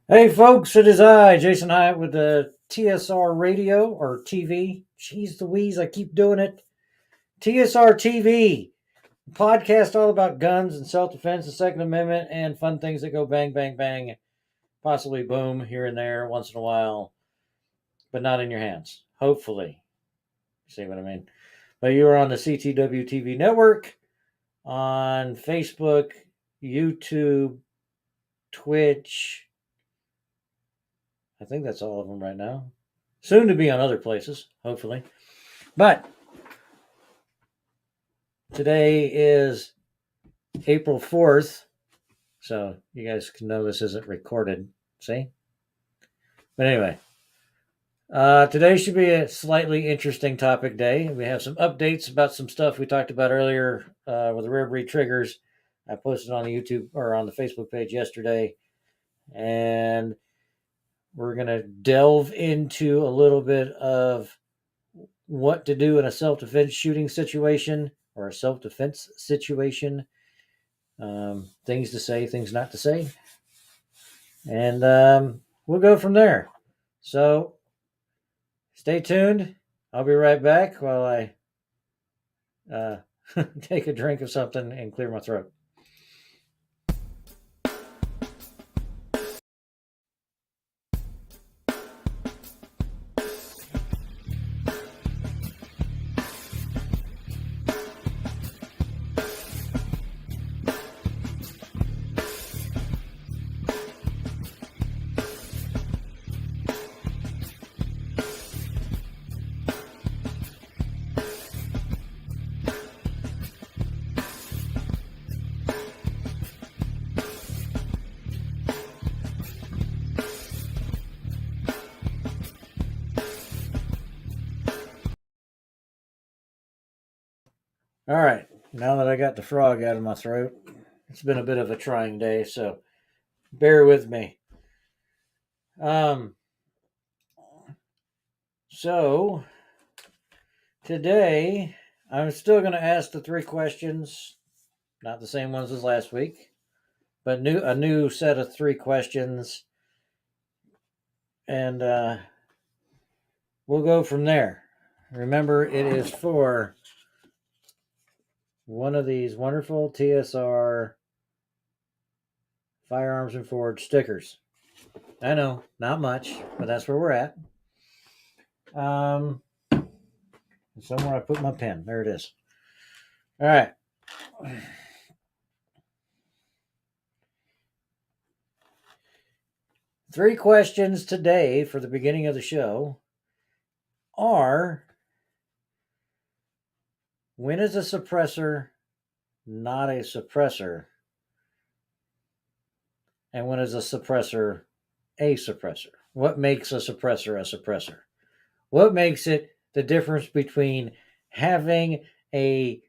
Hey folks, it is I, Jason Hyatt, with the TSR Radio or TV. Jeez Louise, I keep doing it. TSR TV, podcast all about guns and self defense, the Second Amendment, and fun things that go bang, bang, bang, possibly boom here and there once in a while, but not in your hands. Hopefully. See what I mean? But you are on the CTW TV network, on Facebook, YouTube, Twitch. I think that's all of them right now. Soon to be on other places, hopefully. But today is April 4th, so you guys can know this isn't recorded. See? But anyway, today should be a slightly interesting topic day. We have some updates about some stuff we talked about earlier with the rib triggers. I posted on the YouTube or on the Facebook page yesterday, and we're going to delve into a little bit of what to do in a self-defense shooting situation or a self-defense situation, things to say, things not to say, and we'll go from there. So stay tuned. I'll be right back while I take a drink of something and clear my throat. All right, now that I got the frog out of my throat, it's been a bit of a trying day, so bear with me. Um, so today I'm still going to ask the three questions, not the same ones as last week, but a new set of three questions, and we'll go from there. Remember, it is for one of these wonderful TSR Firearms and Forge stickers. I know, not much, but that's where we're at. Somewhere I put my pen. There it is. All right. Three questions today for the beginning of the show are: when is a suppressor not a suppressor? And when is a suppressor a suppressor? What makes a suppressor a suppressor? What makes it the difference between having a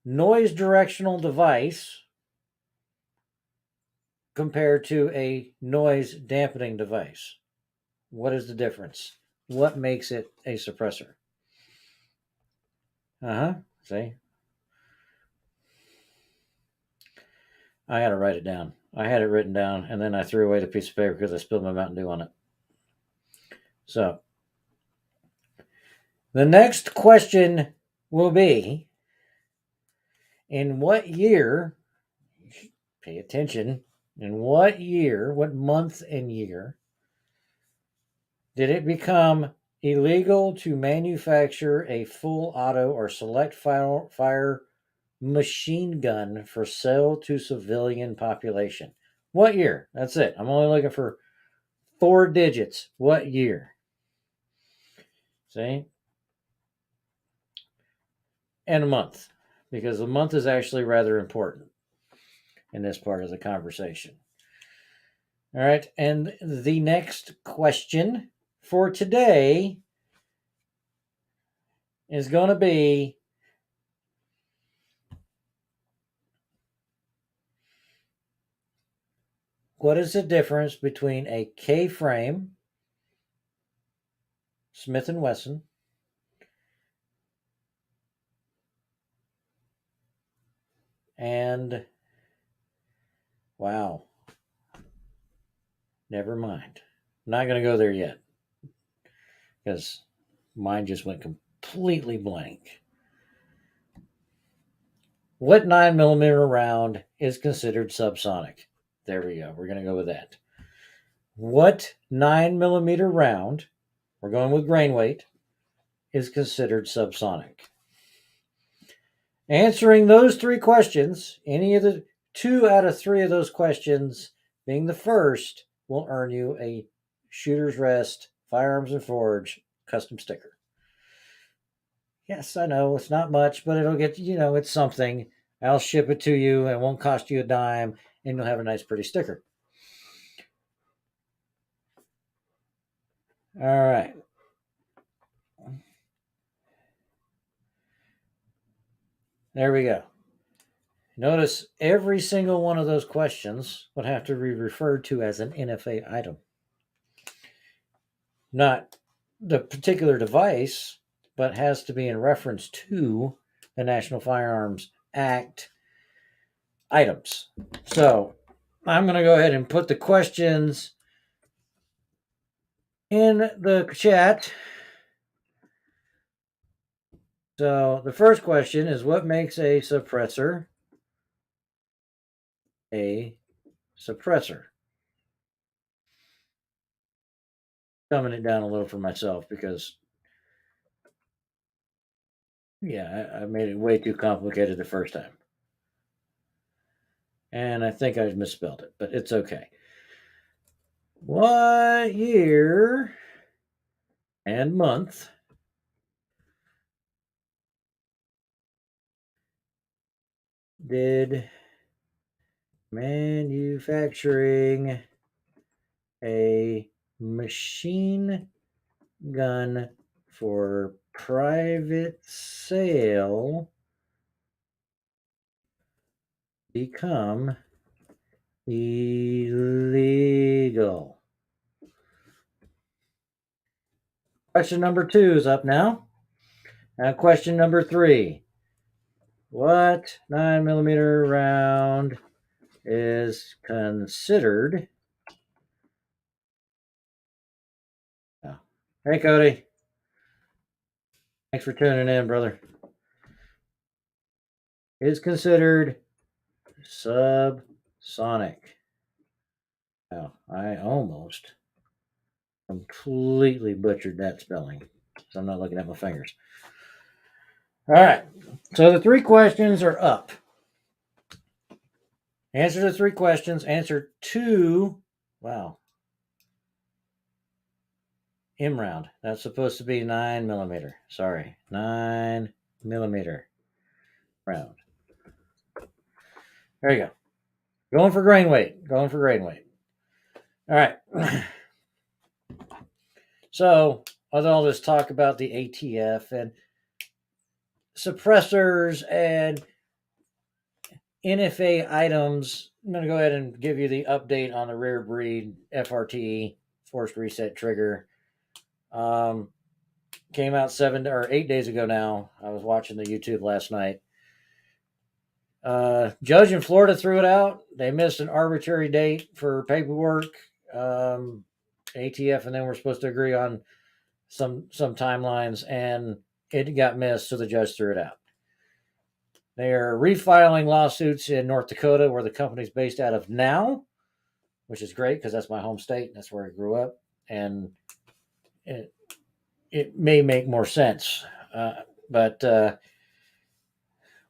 noise directional device compared to a noise dampening device? What is the difference? What makes it a suppressor? See? I had to write it down. I had it written down, and then I threw away the piece of paper because I spilled my Mountain Dew on it. So, the next question will be: in what year, pay attention, in what year, what month and year, did it become illegal to manufacture a full auto or select fire machine gun for sale to civilian population? What year? That's it. I'm only looking for 4 digits. What year? See? And a month, because the month is actually rather important in this part of the conversation. All right. And the next question for today is going to be: what is the difference between a K-frame Smith & Wesson and, wow, Never mind. Not going to go there yet because mine just went completely blank. What 9mm round is considered subsonic? There we go. We're going to go with that. What 9mm round, we're going with grain weight, is considered subsonic? Answering those three questions, any of the 2 out of 3 of those questions being the first, will earn you a Shooter's Rest Firearms and Forge custom sticker. Yes, I know it's not much, but it'll get, it's something. I'll ship it to you. It won't cost you a dime, and you'll have a nice, pretty sticker. All right. There we go. Notice every single one of those questions would have to be referred to as an NFA item. Not the particular device, but has to be in reference to the National Firearms Act items. So I'm going to go ahead and put the questions in the chat. So the first question is, what makes a suppressor a suppressor? Dumbing it down a little for myself because, I made it way too complicated the first time. And I think I misspelled it, but it's okay. What year and month did manufacturing a machine gun for private sale become illegal? Question number 2 is up now. Now, question number 3. What 9mm round is considered? Oh. Hey, Cody. Thanks for tuning in, brother. Is considered subsonic. Wow, I almost completely butchered that spelling. So I'm not looking at my fingers. All right. So the 3 questions are up. Answer the 3 questions. Answer 2. Wow. M round. That's supposed to be 9mm. Sorry. 9mm round. There you go. Going for grain weight. All right. So, with all this talk about the ATF and suppressors and NFA items, I'm going to go ahead and give you the update on the Rare Breed FRT Forced Reset Trigger. Came out 7 or 8 days ago now. I was watching the YouTube last night. Judge in Florida threw it out. They missed an arbitrary date for paperwork. ATF and then we're supposed to agree on some timelines, and it got missed, so the judge threw it out. They are refiling lawsuits in North Dakota, where the company's based out of now, which is great because that's my home state. That's where I grew up, and it may make more sense. But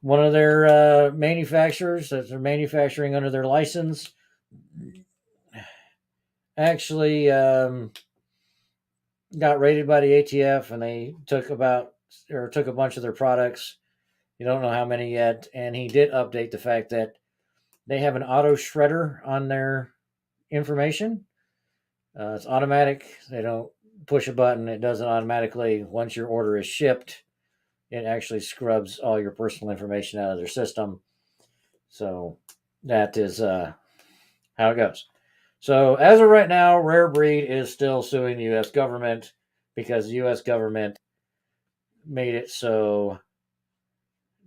one of their manufacturers that they're manufacturing under their license actually got raided by the ATF, and they took a bunch of their products. You don't know how many yet. And he did update the fact that they have an auto shredder on their information. It's automatic. They don't push a button. It does it automatically. Once your order is shipped, it actually scrubs all your personal information out of their system. So that is how it goes. So as of right now, Rare Breed is still suing the U.S. government because the U.S. government made it so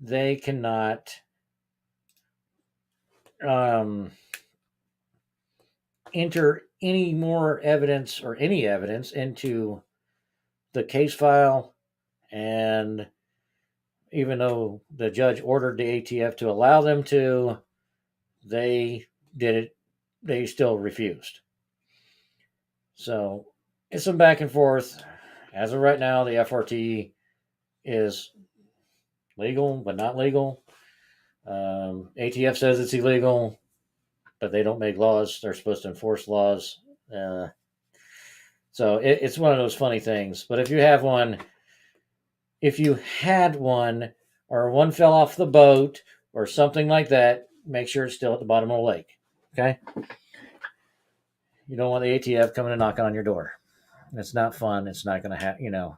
they cannot enter any more evidence or any evidence into the case file. And even though the judge ordered the ATF to allow them to, they did it. They still refused. So it's some back and forth. As of right now, the FRT is legal, but not legal. ATF says it's illegal, but they don't make laws. They're supposed to enforce laws. So it's one of those funny things. But if you have one, if you had one, or one fell off the boat, or something like that, make sure it's still at the bottom of the lake. Okay? You don't want the ATF coming and knocking on your door. It's not fun. It's not going to happen.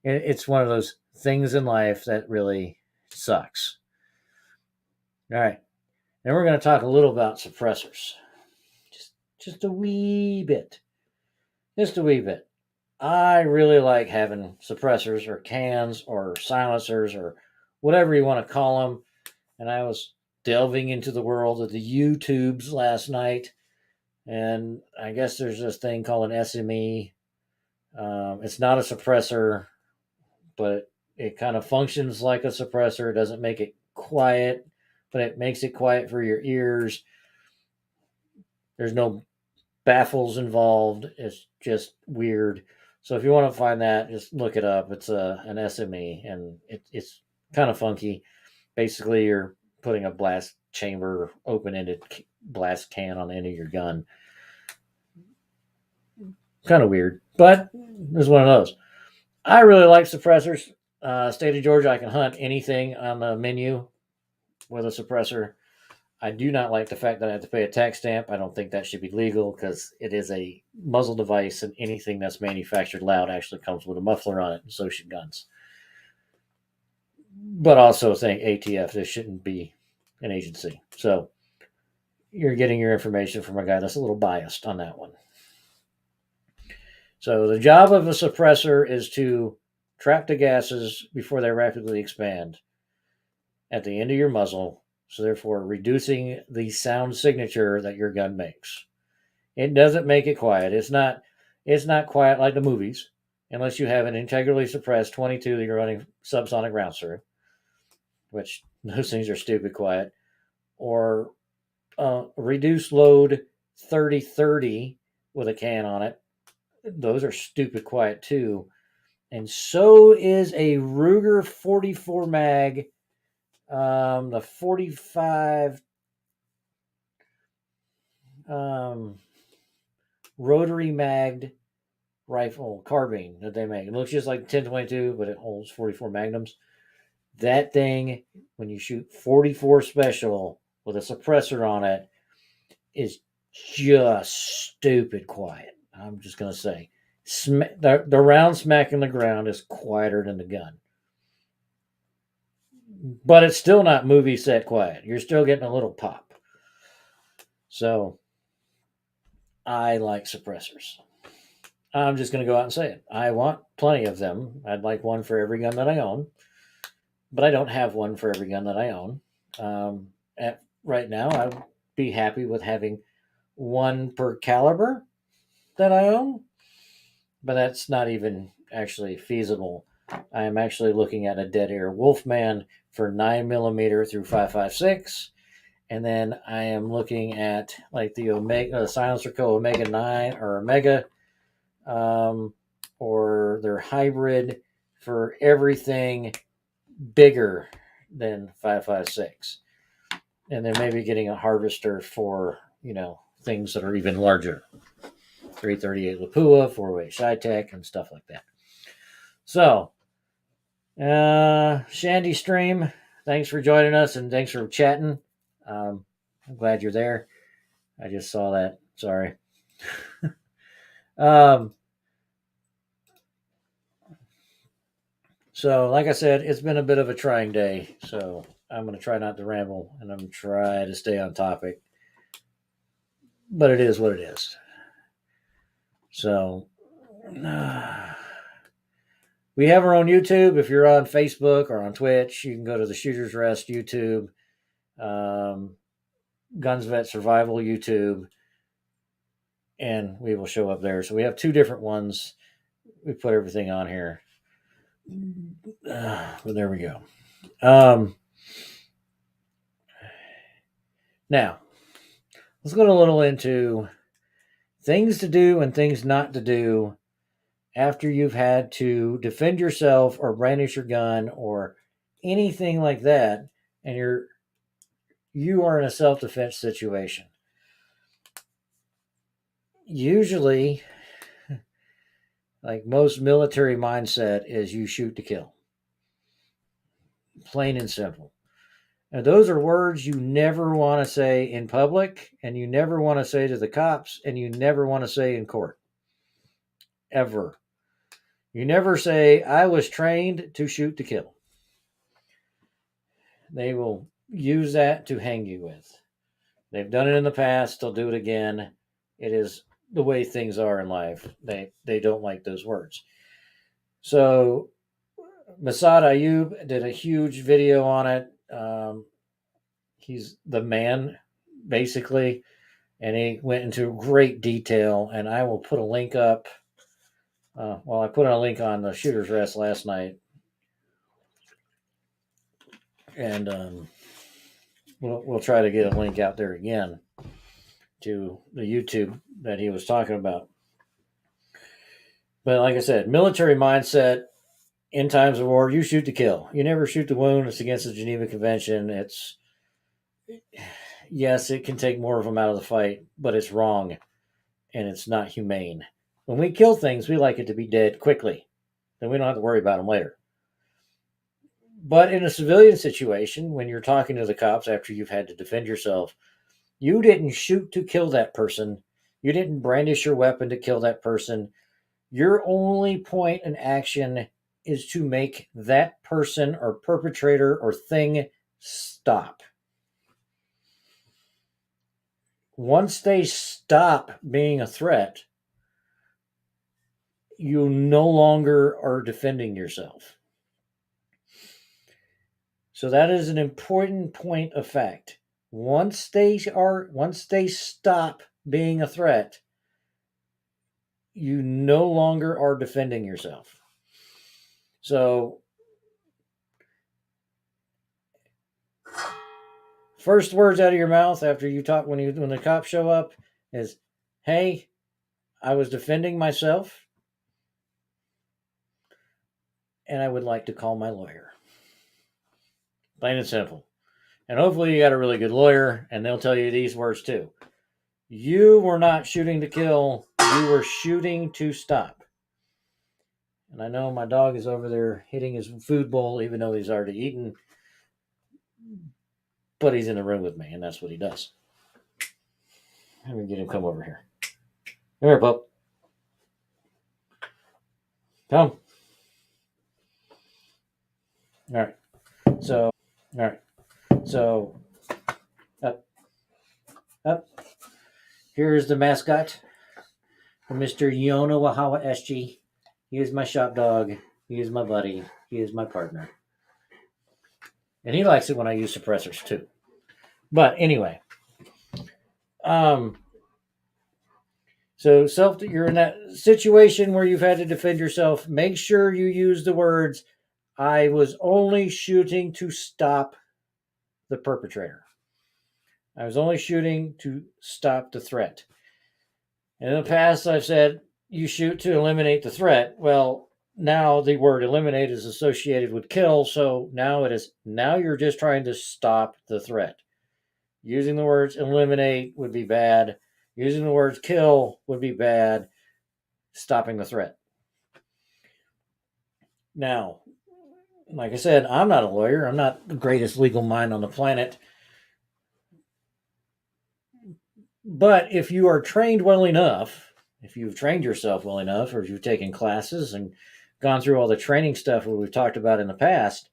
It's one of those things in life that really sucks. All right. Then we're going to talk a little about suppressors. Just a wee bit. Just a wee bit. I really like having suppressors or cans or silencers or whatever you want to call them. And I was delving into the world of the YouTubes last night. And I guess there's this thing called an SME. It's not a suppressor, but it kind of functions like a suppressor. It doesn't make it quiet, but it makes it quiet for your ears. There's no baffles involved. It's just weird. So if you want to find that, just look it up. It's an SME, and it's kind of funky. Basically, you're putting a blast chamber, open-ended blast can on the end of your gun. Kind of weird, but it's one of those. I really like suppressors. State of Georgia, I can hunt anything on the menu with a suppressor. I do not like the fact that I have to pay a tax stamp. I don't think that should be legal because it is a muzzle device, and anything that's manufactured loud actually comes with a muffler on it, and so should guns. But also saying ATF, this shouldn't be an agency. So you're getting your information from a guy that's a little biased on that one. So the job of a suppressor is to trap the gases before they rapidly expand at the end of your muzzle, so therefore reducing the sound signature that your gun makes. It doesn't make it quiet. It's not quiet like the movies, unless you have an integrally suppressed 22 that you're running subsonic rounds through, which those things are stupid quiet, or reduced load 30-30 with a can on it. Those are stupid quiet too. And so is a Ruger 44 mag, the 45 rotary magged rifle carbine that they make. It looks just like 1022, but it holds 44 magnums. That thing, when you shoot 44 special with a suppressor on it, is just stupid quiet. I'm just going to say. The round smacking the ground is quieter than the gun. But it's still not movie set quiet. You're still getting a little pop. So, I like suppressors. I'm just going to go out and say it. I want plenty of them. I'd like one for every gun that I own. But I don't have one for every gun that I own. Right now, I'd be happy with having one per caliber that I own. But that's not even actually feasible. I am actually looking at a Dead Air Wolfman for 9mm through 5.56. And then I am looking at like the Omega Silencer Co. Omega 9 or Omega, or their hybrid for everything bigger than 5.56. And then maybe getting a harvester for, things that are even larger. 338 Lapua, 4-way Shytech, and stuff like that. So, Shandy Stream, thanks for joining us and thanks for chatting. I'm glad you're there. I just saw that. Sorry. So, like I said, it's been a bit of a trying day. So, I'm going to try not to ramble and I'm going to try to stay on topic. But it is what it is. So, we have our own YouTube. If you're on Facebook or on Twitch, you can go to the Shooter's Rest YouTube, Guns Vet Survival YouTube. and we will show up there. So we have two different ones. We put everything on here. But there we go. Now, let's go a little into things to do and things not to do after you've had to defend yourself or brandish your gun or anything like that, and you are in a self-defense situation. Usually, like most military mindset is you shoot to kill. Plain and simple. And those are words you never want to say in public, and you never want to say to the cops, and you never want to say in court. Ever. You never say, I was trained to shoot to kill. They will use that to hang you with. They've done it in the past. They'll do it again. It is the way things are in life. They don't like those words. So Massad Ayoob did a huge video on it. He's the man, basically, and he went into great detail. And I will put a link up. I put a link on the Shooter's Rest last night, and we'll try to get a link out there again to the YouTube that he was talking about. But like I said, military mindset in times of war, you shoot to kill. You never shoot to wound. It's against the Geneva Convention. Yes, it can take more of them out of the fight, but it's wrong and it's not humane. When we kill things, we like it to be dead quickly. Then we don't have to worry about them later. But in a civilian situation, when you're talking to the cops after you've had to defend yourself, you didn't shoot to kill that person. You didn't brandish your weapon to kill that person. Your only point in action is to make that person or perpetrator or thing stop. Once they stop being a threat, you no longer are defending yourself. So that is an important point of fact. Once they stop being a threat, you no longer are defending yourself. So first words out of your mouth after you talk when the cops show up is, "Hey, I was defending myself, and I would like to call my lawyer." Plain and simple. And hopefully you got a really good lawyer, and they'll tell you these words too. You were not shooting to kill. You were shooting to stop. And I know my dog is over there hitting his food bowl, even though he's already eaten. But he's in the room with me, and that's what he does. Let me get him come over here. Come here, pup. Come. All right. So, up. Here's the mascot, Mr. Yona Wahawa SG. He is my shop dog. He is my buddy. He is my partner. And he likes it when I use suppressors too. But anyway, so you're in that situation where you've had to defend yourself. Make sure you use the words, "I was only shooting to stop the perpetrator. I was only shooting to stop the threat." In the past, I've said you shoot to eliminate the threat. Well, now the word eliminate is associated with kill, so now you're just trying to stop the threat. Using the words eliminate would be bad. Using the words kill would be bad. Stopping the threat. Now, like I said, I'm not a lawyer. I'm not the greatest legal mind on the planet. But if you are trained well enough, if you've trained yourself well enough, or if you've taken classes and gone through all the training stuff that we've talked about in the past,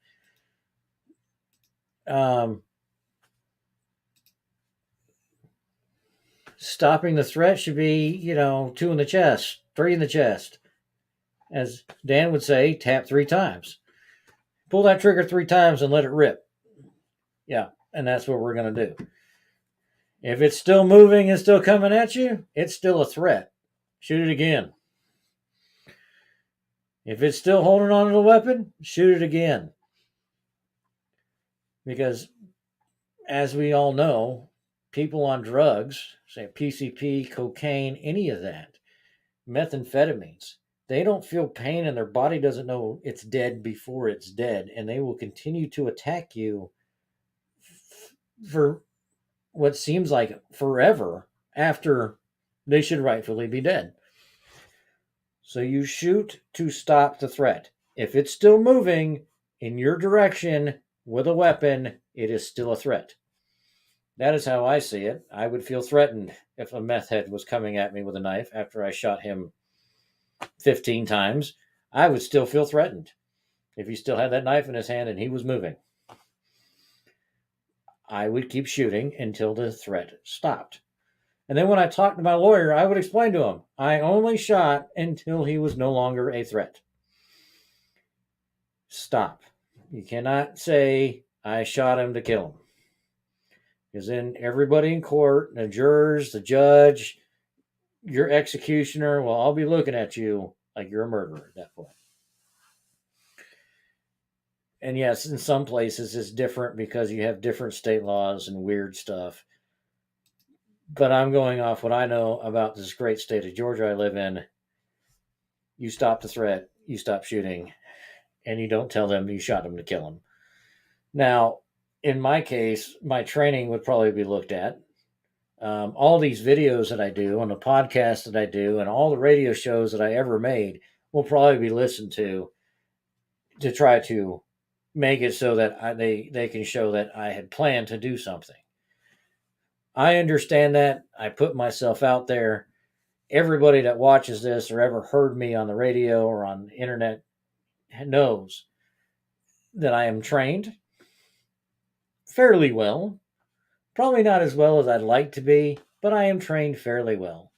stopping the threat should be, 2 in the chest, 3 in the chest. As Dan would say, tap 3 times. Pull that trigger 3 times and let it rip. Yeah, and that's what we're going to do. If it's still moving and still coming at you, it's still a threat. Shoot it again. If it's still holding on to the weapon, shoot it again. Because as we all know, people on drugs, say PCP, cocaine, any of that, methamphetamines, they don't feel pain and their body doesn't know it's dead before it's dead. And they will continue to attack you for what seems like forever after they should rightfully be dead. So you shoot to stop the threat. If it's still moving in your direction with a weapon, it is still a threat. That is how I see it. I would feel threatened if a meth head was coming at me with a knife after I shot him 15 times. I would still feel threatened if he still had that knife in his hand and he was moving. I would keep shooting until the threat stopped. And then when I talked to my lawyer, I would explain to him, I only shot until he was no longer a threat. Stop. You cannot say, I shot him to kill him. Because then everybody in court, the jurors, the judge, your executioner, well, I'll be looking at you like you're a murderer at that point. And yes, in some places it's different because you have different state laws and weird stuff. But I'm going off what I know about this great state of Georgia I live in. You stop the threat, you stop shooting, and you don't tell them you shot him to kill him. Now, in my case, my training would probably be looked at. All these videos that I do on the podcast that I do and all the radio shows that I ever made will probably be listened to try to make it so that they can show that I had planned to do something. I understand that. I put myself out there. Everybody that watches this or ever heard me on the radio or on the internet knows that I am trained fairly well. Probably not as well as I'd like to be, but I am trained fairly well.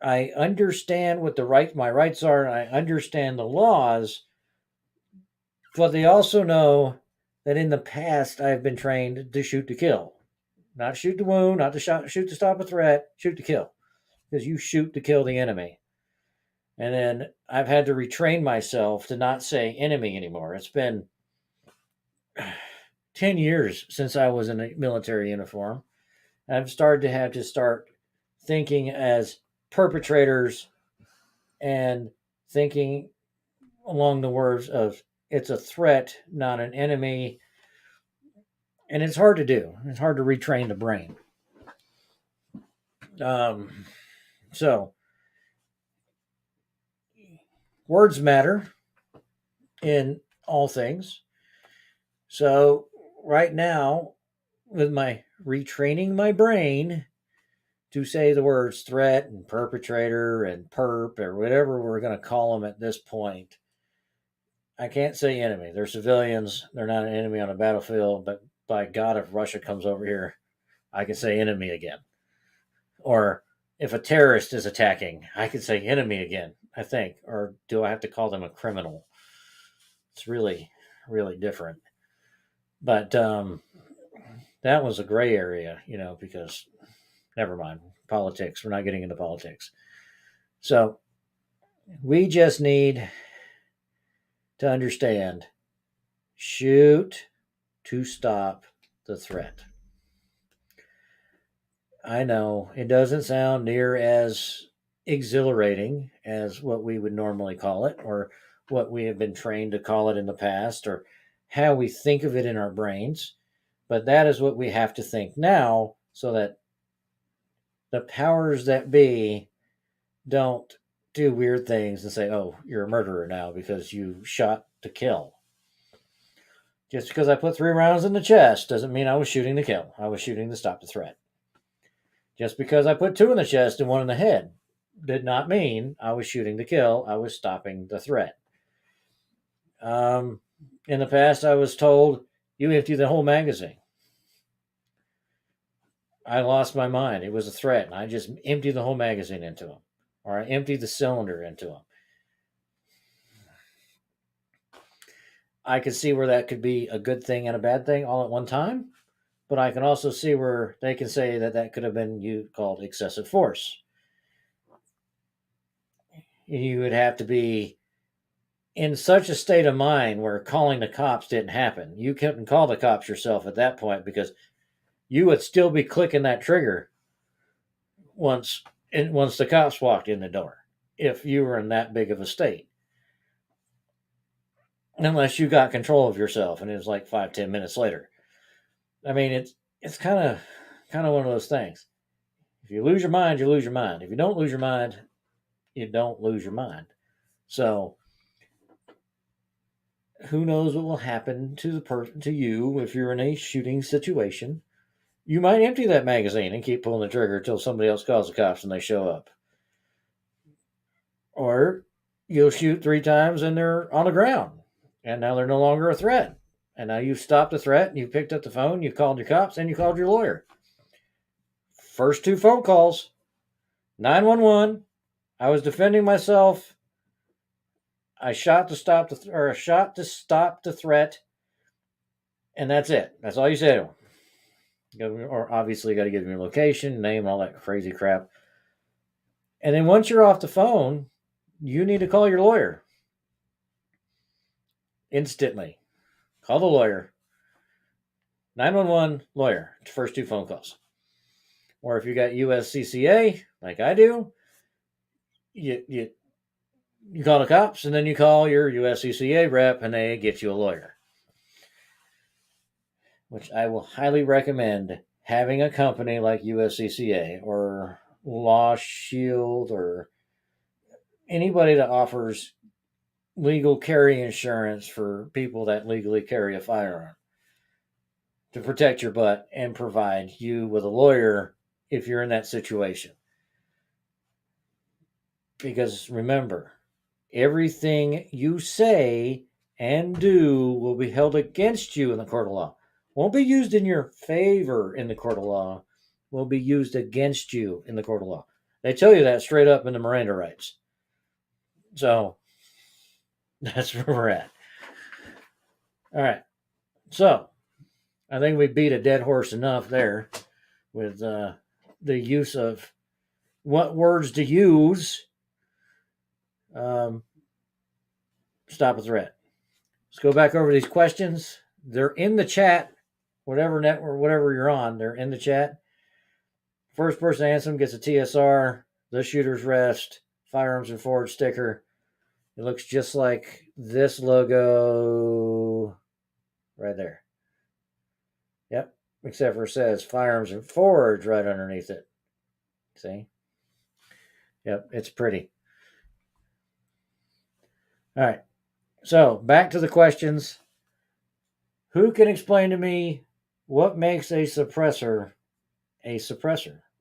I understand what my rights are, and I understand the laws, but they also know that in the past I've been trained to shoot to kill. Not shoot to wound, not to shoot to stop a threat, shoot to kill. Because you shoot to kill the enemy. And then I've had to retrain myself to not say enemy anymore. It's been 10 years since I was in a military uniform. I've started to have to start thinking as perpetrators and thinking along the words of it's a threat, not an enemy. And it's hard to do. It's hard to retrain the brain. So, words matter in all things. So, right now, with my retraining my brain to say the words threat and perpetrator and perp or whatever we're going to call them at this point, I can't say enemy. They're civilians. They're not an enemy on a battlefield. But by God, if Russia comes over here, I can say enemy again. Or if a terrorist is attacking, I can say enemy again, I think. Or do I have to call them a criminal? It's really, really different. But that was a gray area, because never mind. Politics. We're not getting into politics. So we just need to understand shoot to stop the threat. I know it doesn't sound near as exhilarating as what we would normally call it, or what we have been trained to call it in the past, or how we think of it in our brains. But that is what we have to think now so that the powers that be don't do weird things and say, oh, you're a murderer now because you shot to kill. Just because I put 3 rounds in the chest doesn't mean I was shooting to kill. I was shooting to stop the threat. Just because I put 2 in the chest and 1 in the head did not mean I was shooting to kill. I was stopping the threat. In the past, I was told, you empty the whole magazine. I lost my mind. It was a threat, and I just emptied the whole magazine into him. Or I emptied the cylinder into him. I could see where that could be a good thing and a bad thing all at one time. But I can also see where they can say that that could have been called excessive force. You would have to be in such a state of mind where calling the cops didn't happen. You couldn't call the cops yourself at that point because you would still be clicking that trigger once the cops walked in the door if you were in that big of a state. Unless you got control of yourself and it was like 5-10 minutes later. I mean, it's kind of one of those things. If you lose your mind, you lose your mind. If you don't lose your mind, you don't lose your mind. So who knows what will happen to to you if you're in a shooting situation. You might empty that magazine and keep pulling the trigger until somebody else calls the cops and they show up. Or you'll shoot 3 times and they're on the ground and now they're no longer a threat. And now you've stopped the threat and you picked up the phone, you called your cops, and you called your lawyer. First 2 phone calls, 911. I was defending myself. I shot to stop the threat, and that's it. That's all you say to them. Or obviously, you got to give them your location, name, all that crazy crap. And then once you're off the phone, you need to call your lawyer instantly. Call the lawyer. 911 lawyer. First 2 phone calls. Or if you got USCCA, like I do, you call the cops and then you call your USCCA rep and they get you a lawyer. Which I will highly recommend having a company like USCCA or Law Shield or anybody that offers legal carry insurance for people that legally carry a firearm to protect your butt and provide you with a lawyer if you're in that situation. Because remember, everything you say and do will be held against you in the court of law. Won't be used in your favor in the court of law. Will be used against you in the court of law. They tell you that straight up in the Miranda rights. So that's where we're at. All right. So I think we beat a dead horse enough there with the use of what words to use. Stop a threat. Let's go back over these questions. They're in the chat, whatever network, whatever you're on, they're in the chat. First person to answer them gets a TSR, the shooter's rest, firearms and forward sticker. It looks just like this logo right there. Yep, except for it says firearms and forwards right underneath it. See? Yep, it's pretty. All right. So back to the questions. Who can explain to me what makes a suppressor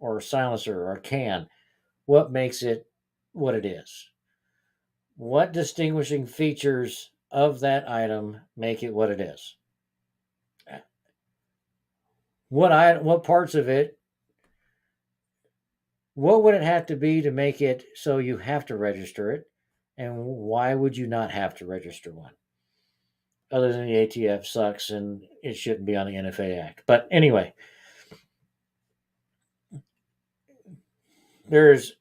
or a silencer or a can? What makes it what it is? What distinguishing features of that item make it what it is? What parts of it? What would it have to be to make it so you have to register it? And why would you not have to register one? Other than the ATF sucks and it shouldn't be on the NFA Act. But anyway, there's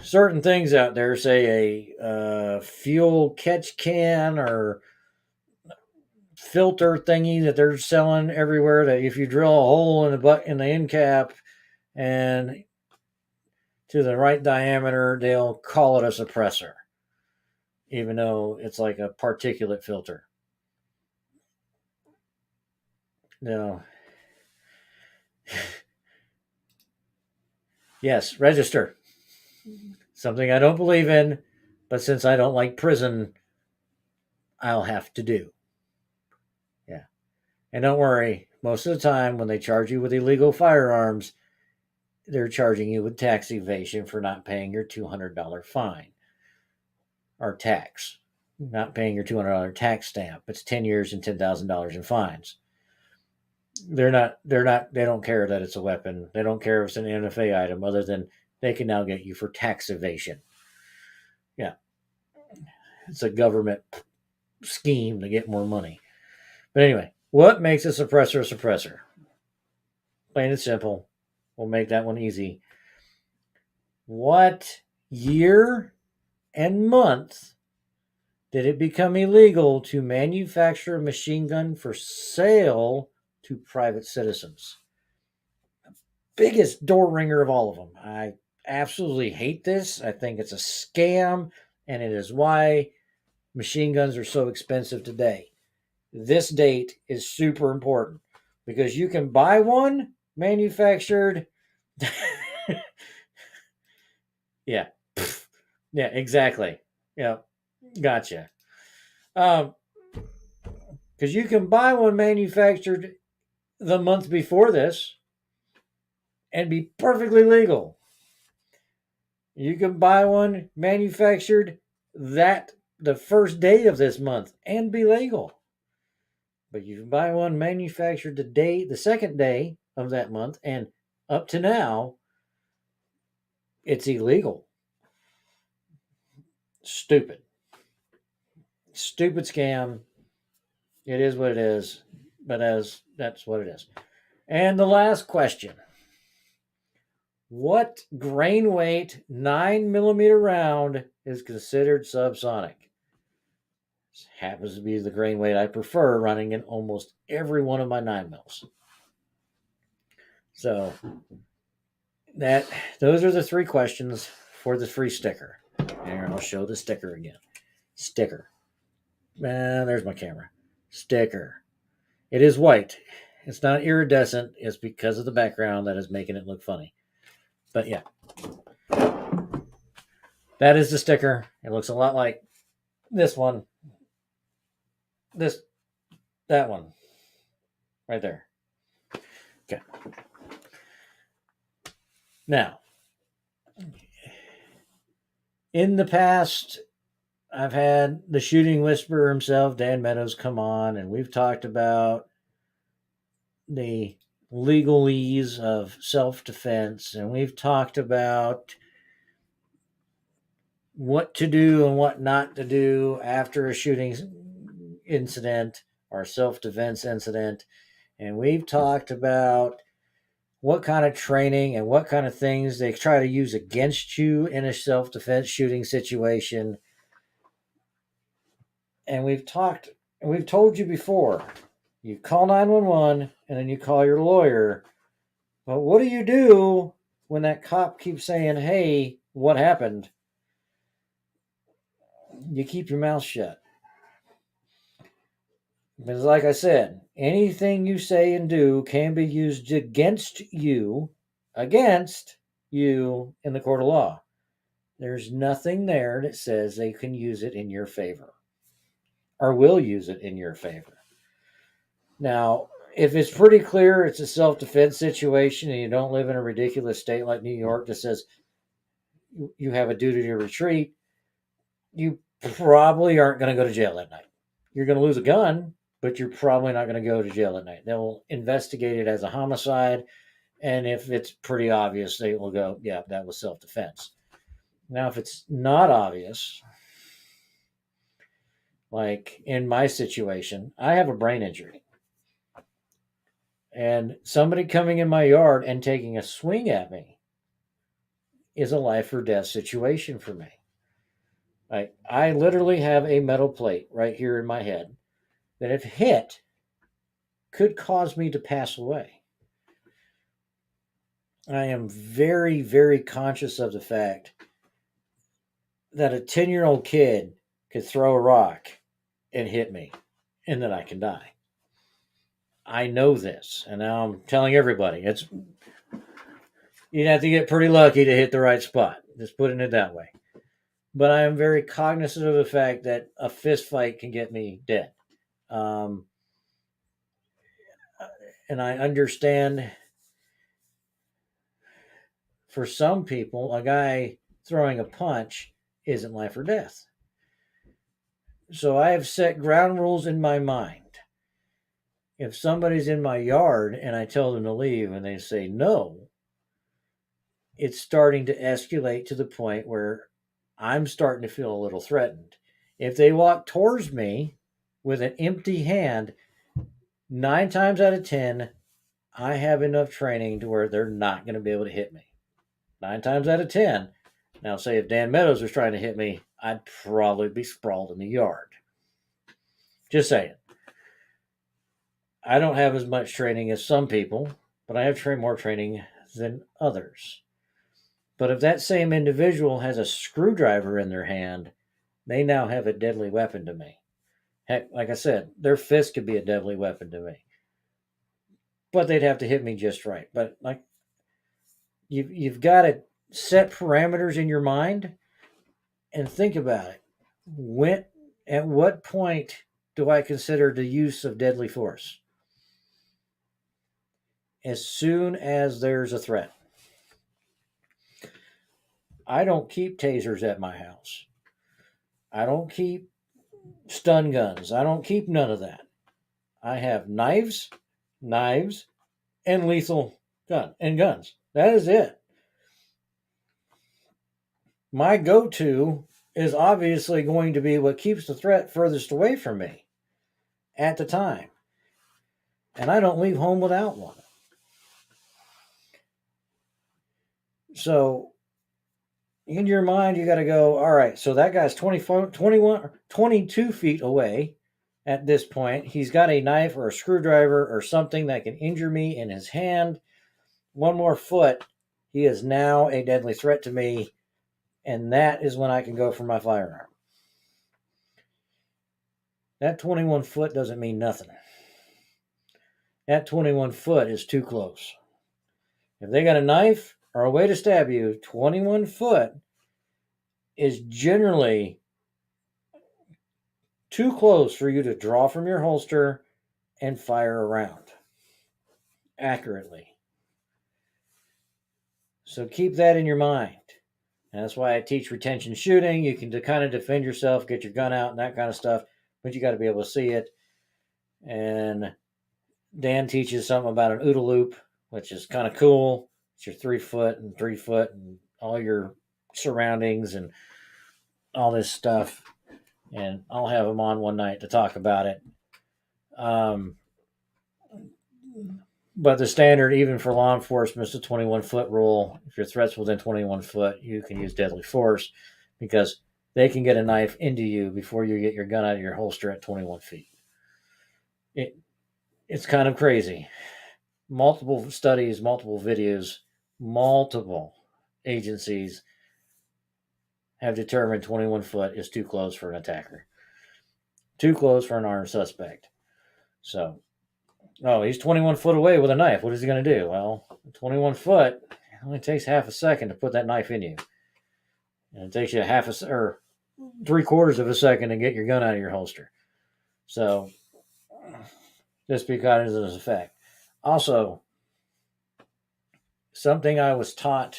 certain things out there, say a fuel catch can or filter thingy that they're selling everywhere, that if you drill a hole in the end cap and to the right diameter, they'll call it a suppressor, even though it's like a particulate filter. No. Yes, register. Something I don't believe in, but since I don't like prison, I'll have to do. Yeah. And don't worry, most of the time when they charge you with illegal firearms, they're charging you with tax evasion for not paying your $200 fine or tax. Not paying your $200 tax stamp. It's 10 years and $10,000 in fines. They don't care that it's a weapon. They don't care if it's an NFA item, other than they can now get you for tax evasion. Yeah. It's a government scheme to get more money. But anyway, What makes a suppressor a suppressor? Plain and simple. We'll make that one easy. What year and month did it become illegal to manufacture a machine gun for sale to private citizens? Biggest door ringer of all of them. I absolutely hate this. I think it's a scam, and it is why machine guns are so expensive today. This date is super important because you can buy one manufactured. Yeah. Yeah, exactly. Yeah. Gotcha. Because you can buy one manufactured the month before this and be perfectly legal. You can buy one manufactured the first day of this month and be legal. But you can buy one manufactured the second day of that month, and up to now, it's illegal. Stupid. Stupid scam. It is what it is, but that's what it is. And the last question. What grain weight 9mm round is considered subsonic? This happens to be the grain weight I prefer running in almost every one of my 9mm. So those are the 3 questions for the free sticker. And I'll show the sticker again. Sticker. There's my camera. Sticker. It is white. It's not iridescent. It's because of the background that is making it look funny. But yeah. That is the sticker. It looks a lot like this one. That one. Right there. Okay. Now, in the past, I've had the shooting whisperer himself, Dan Meadows, come on, and we've talked about the legalese of self-defense, and we've talked about what to do and what not to do after a shooting incident or self-defense incident, and we've talked about what kind of training and what kind of things they try to use against you in a self-defense shooting situation. And we've told you before, you call 911 and then you call your lawyer. But what do you do when that cop keeps saying, hey, what happened? You keep your mouth shut. Because like I said, anything you say and do can be used against you in the court of law. There's nothing there that says they can use it in your favor or will use it in your favor. Now, if it's pretty clear it's a self-defense situation and you don't live in a ridiculous state like New York that says you have a duty to retreat, you probably aren't going to go to jail that night. You're going to lose a gun, but you're probably not going to go to jail that night. They'll investigate it as a homicide, and if it's pretty obvious, they will go, yeah, that was self-defense. Now, if it's not obvious, like in my situation, I have a brain injury. And somebody coming in my yard and taking a swing at me is a life or death situation for me. I literally have a metal plate right here in my head that, if hit, could cause me to pass away. I am very, very conscious of the fact that a 10-year-old kid could throw a rock and hit me and that I can die. I know this, and now I'm telling everybody. You'd have to get pretty lucky to hit the right spot. Just putting it that way. But I am very cognizant of the fact that a fist fight can get me dead. And I understand for some people, a guy throwing a punch isn't life or death. So I have set ground rules in my mind. If somebody's in my yard and I tell them to leave and they say no, it's starting to escalate to the point where I'm starting to feel a little threatened. If they walk towards me with an empty hand, 9 times out of 10, I have enough training to where they're not going to be able to hit me. 9 times out of 10. Now, say if Dan Meadows was trying to hit me, I'd probably be sprawled in the yard. Just saying. I don't have as much training as some people, but I have more training than others. But if that same individual has a screwdriver in their hand, they now have a deadly weapon to me. Heck, like I said, their fist could be a deadly weapon to me. But they'd have to hit me just right. But like you've got to set parameters in your mind and think about it. At what point do I consider the use of deadly force? As soon as there's a threat. I don't keep tasers at my house. I don't keep stun guns. I don't keep none of that. I have knives, and lethal guns. That is it. My go-to is obviously going to be what keeps the threat furthest away from me at the time. And I don't leave home without one. So in your mind, you got to go, all right, so that guy's 22 feet away at this point. He's got a knife or a screwdriver or something that can injure me in his hand. One more foot, he is now a deadly threat to me. And that is when I can go for my firearm. That 21 foot doesn't mean nothing. That 21 foot is too close. If they got a knife or a way to stab you, 21 foot is generally too close for you to draw from your holster and fire around accurately. So keep that in your mind. And that's why I teach retention shooting. You can kind of defend yourself, get your gun out and that kind of stuff, but you got to be able to see it. And Dan teaches something about an OODA loop, which is kind of cool. It's your 3 foot and all your surroundings and all this stuff. And I'll have him on one night to talk about it. But the standard, even for law enforcement, is the 21 foot rule. If your threat's within 21 foot, you can use deadly force because they can get a knife into you before you get your gun out of your holster at 21 feet. It's kind of crazy. Multiple studies, multiple videos, multiple agencies have determined 21 foot is too close for an attacker. Too close for an armed suspect. So, he's 21 foot away with a knife. What is he going to do? Well, 21 foot, it only takes half a second to put that knife in you. And it takes you or 3/4 of a second to get your gun out of your holster. So, just be cognizant of the fact. Also, something I was told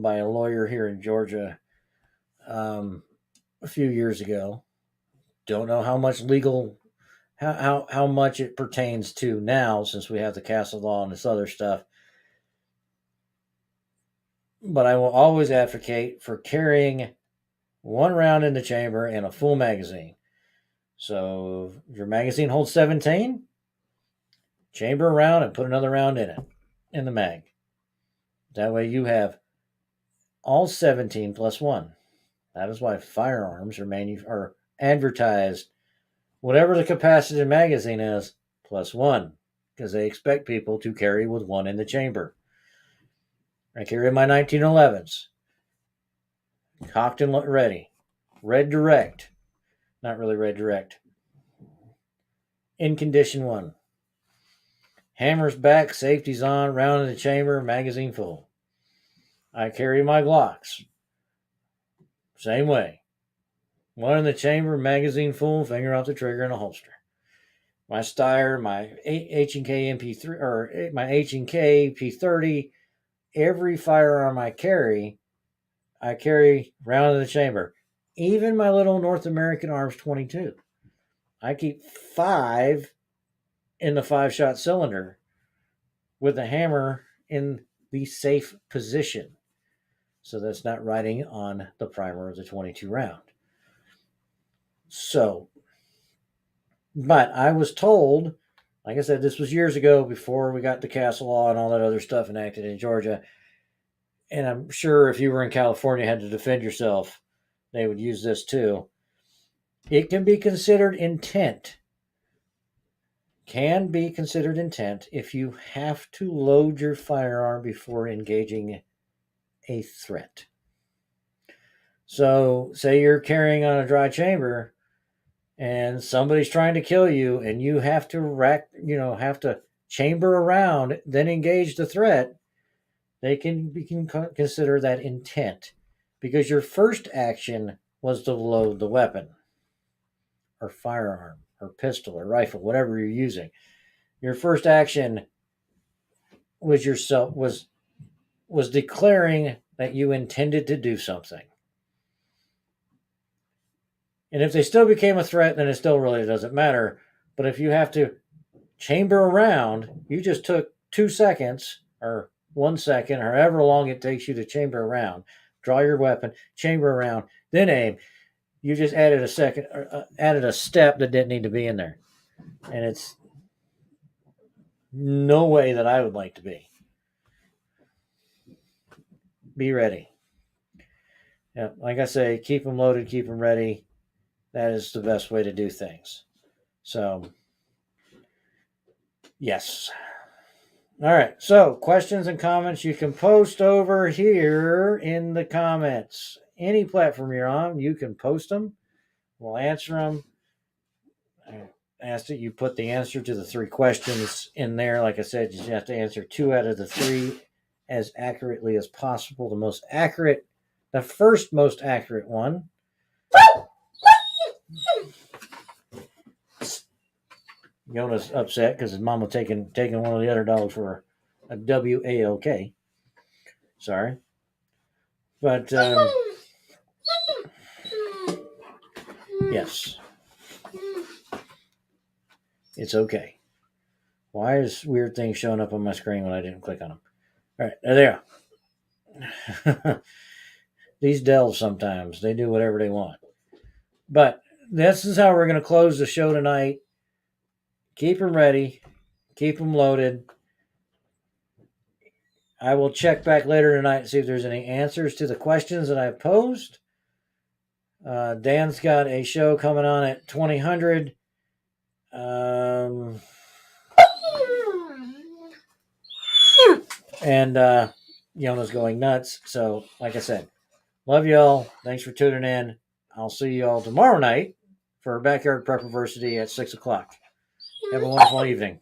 by a lawyer here in Georgia a few years ago. Don't know how much how much it pertains to now since we have the CASA law and this other stuff. But I will always advocate for carrying 1 round in the chamber and a full magazine. So if your magazine holds 17, chamber a round and put another round in it, in the mag. That way you have all 17 plus 1. That is why firearms are advertised, whatever the capacity of the magazine is, plus 1, because they expect people to carry with 1 in the chamber. I carry my 1911s, cocked and ready, red direct, not really red direct, in condition 1. Hammers back, safety's on, round in the chamber, magazine full. I carry my Glocks, same way. 1 in the chamber, magazine full, finger off the trigger in a holster. My Steyr, my H&K MP3 or my H&K P30, every firearm I carry round in the chamber. Even my little North American Arms 22. I keep 5 in the 5-shot cylinder with the hammer in the safe position. So that's not riding on the primer of the 22 round. So But I was told, like I said, this was years ago before we got the castle law and all that other stuff enacted in Georgia. And I'm sure if you were in California, had to defend yourself, they would use this too. It can be considered intent. Can be considered intent if you have to load your firearm before engaging a threat. So, say you're carrying on a dry chamber and somebody's trying to kill you and you have to have to chamber around, then engage the threat, they can consider that intent because your first action was to load the weapon or firearm or pistol or rifle, whatever you're using. Your first action was was declaring that you intended to do something. And if they still became a threat, then it still really doesn't matter. But if you have to chamber around, you just took 2 seconds or 1 second, or however long it takes you to chamber around, draw your weapon, chamber around, then aim. You just added a step that didn't need to be in there. And it's no way that I would like to be. Be ready. Yeah, like I say, keep them loaded, keep them ready. That is the best way to do things. So, yes. All right. So, questions and comments you can post over here in the comments. Any platform you're on, you can post them. We'll answer them. I asked that you put the answer to the 3 questions in there. Like I said, you have to answer 2 out of the 3 as accurately as possible. The first most accurate one. Yona's upset because his mama taking one of the other dogs for a WALK. Sorry. But, yes. It's okay. Why is weird things showing up on my screen when I didn't click on them? All right, there they are. These Dells sometimes, they do whatever they want. But this is how we're going to close the show tonight. Keep them ready. Keep them loaded. I will check back later tonight and see if there's any answers to the questions that I've posed. Dan's got a show coming on at 2000. And Yona's going nuts. So, like I said, love y'all. Thanks for tuning in. I'll see y'all tomorrow night for Backyard Prepperversity at 6 o'clock. Have a wonderful evening.